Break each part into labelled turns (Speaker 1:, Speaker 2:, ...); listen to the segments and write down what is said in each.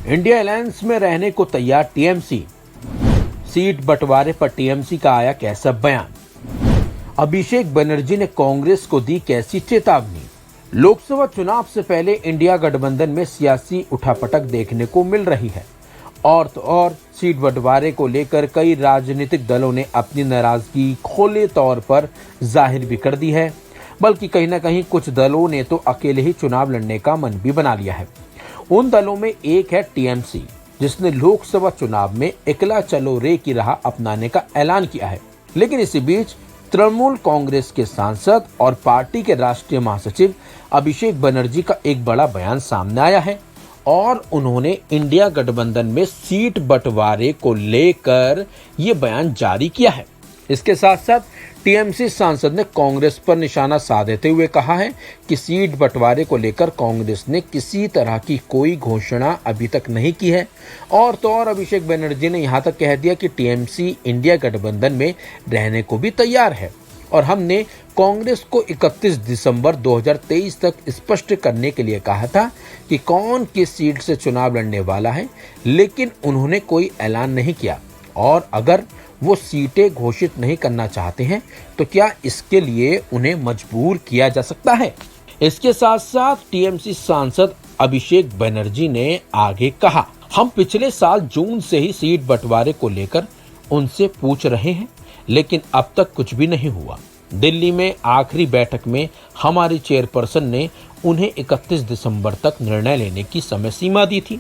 Speaker 1: India alliance में रहने को तैयार टीएमसी, सीट बंटवारे पर टीएमसी का आया कैसा बयान। अभिषेक बनर्जी ने कांग्रेस को दी कैसी चेतावनी। लोकसभा चुनाव से पहले इंडिया गठबंधन में सियासी उठापटक देखने को मिल रही है और तो और सीट बंटवारे को लेकर कई राजनीतिक दलों ने अपनी नाराजगी खुले तौर पर जाहिर भी कर दी है, बल्कि कहीं ना कहीं कुछ दलों ने तो अकेले ही चुनाव लड़ने का मन भी बना लिया है। उन दलों में एक है टीएमसी, जिसने लोकसभा चुनाव में एकला चलो रे की राह अपनाने का ऐलान किया है। लेकिन इसी बीच तृणमूल कांग्रेस के सांसद और पार्टी के राष्ट्रीय महासचिव अभिषेक बनर्जी का एक बड़ा बयान सामने आया है और उन्होंने इंडिया गठबंधन में सीट बंटवारे को लेकर ये बयान जारी किया है। इसके साथ साथ टीएमसी सांसद ने कांग्रेस पर निशाना साधते हुए कहा है कि सीट बंटवारे को लेकर कांग्रेस ने किसी तरह की कोई घोषणा अभी तक नहीं की है और तो और अभिषेक बनर्जी ने यहां तक कह दिया कि टीएमसी इंडिया गठबंधन में रहने को भी तैयार है और हमने कांग्रेस को 31 दिसंबर 2023 तक स्पष्ट करने के लिए कहा था कि कौन किस सीट से चुनाव लड़ने वाला है, लेकिन उन्होंने कोई ऐलान नहीं किया और अगर वो सीटें घोषित नहीं करना चाहते हैं तो क्या इसके लिए उन्हें मजबूर किया जा सकता है। इसके साथ साथ टीएमसी सांसद अभिषेक बनर्जी ने आगे कहा, हम पिछले साल जून से ही सीट बंटवारे को लेकर उनसे पूछ रहे हैं, लेकिन अब तक कुछ भी नहीं हुआ। दिल्ली में आखिरी बैठक में हमारी चेयरपर्सन ने उन्हें 31 दिसंबर तक निर्णय लेने की समय सीमा दी थी।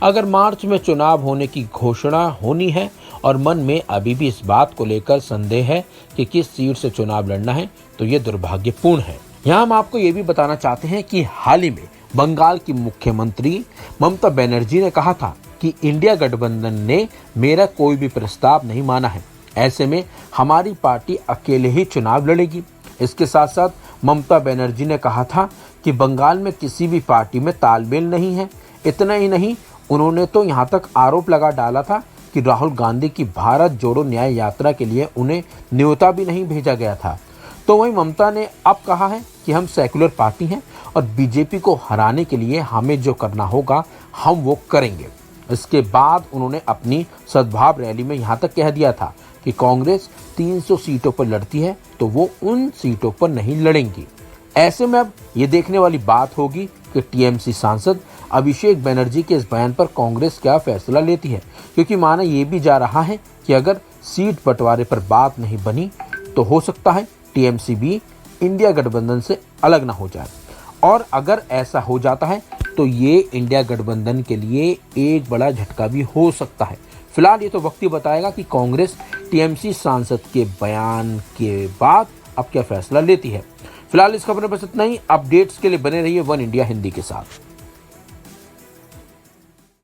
Speaker 1: अगर मार्च में चुनाव होने की घोषणा होनी है और मन में अभी भी इस बात को लेकर संदेह है कि किस सीट से चुनाव लड़ना है, तो ये दुर्भाग्यपूर्ण है। यहाँ हम आपको ये भी बताना चाहते हैं कि हाल ही में बंगाल की मुख्यमंत्री ममता बनर्जी ने कहा था कि इंडिया गठबंधन ने मेरा कोई भी प्रस्ताव नहीं माना है, ऐसे में हमारी पार्टी अकेले ही चुनाव लड़ेगी। इसके साथ साथ ममता बनर्जी ने कहा था कि बंगाल में किसी भी पार्टी में तालमेल नहीं है। इतना ही नहीं, उन्होंने तो यहाँ तक आरोप लगा डाला था कि राहुल गांधी की भारत जोड़ो न्याय यात्रा के लिए उन्हें न्योता भी नहीं भेजा गया था। तो वहीं ममता ने अब कहा है कि हम सेकुलर पार्टी हैं और बीजेपी को हराने के लिए हमें जो करना होगा हम वो करेंगे। इसके बाद उन्होंने अपनी सद्भाव रैली में यहाँ तक कह दिया था कि कांग्रेस 300 सीटों पर लड़ती है तो वो उन सीटों पर नहीं लड़ेंगी। ऐसे में अब ये देखने वाली बात होगी कि टीएमसी सांसद अभिषेक बनर्जी के इस बयान पर कांग्रेस क्या फैसला लेती है, क्योंकि माना ये भी जा रहा है कि अगर सीट बंटवारे पर बात नहीं बनी तो हो सकता है टीएमसी भी इंडिया गठबंधन से अलग ना हो जाए और अगर ऐसा हो जाता है तो ये इंडिया गठबंधन के लिए एक बड़ा झटका भी हो सकता है। फिलहाल ये तो वक्त ही बताएगा कि कांग्रेस टीएमसी सांसद के बयान के बाद अब क्या फैसला लेती है। फिलहाल इस खबर में बस इतना ही। अपडेट्स के लिए बने रहिए वन इंडिया हिंदी के साथ।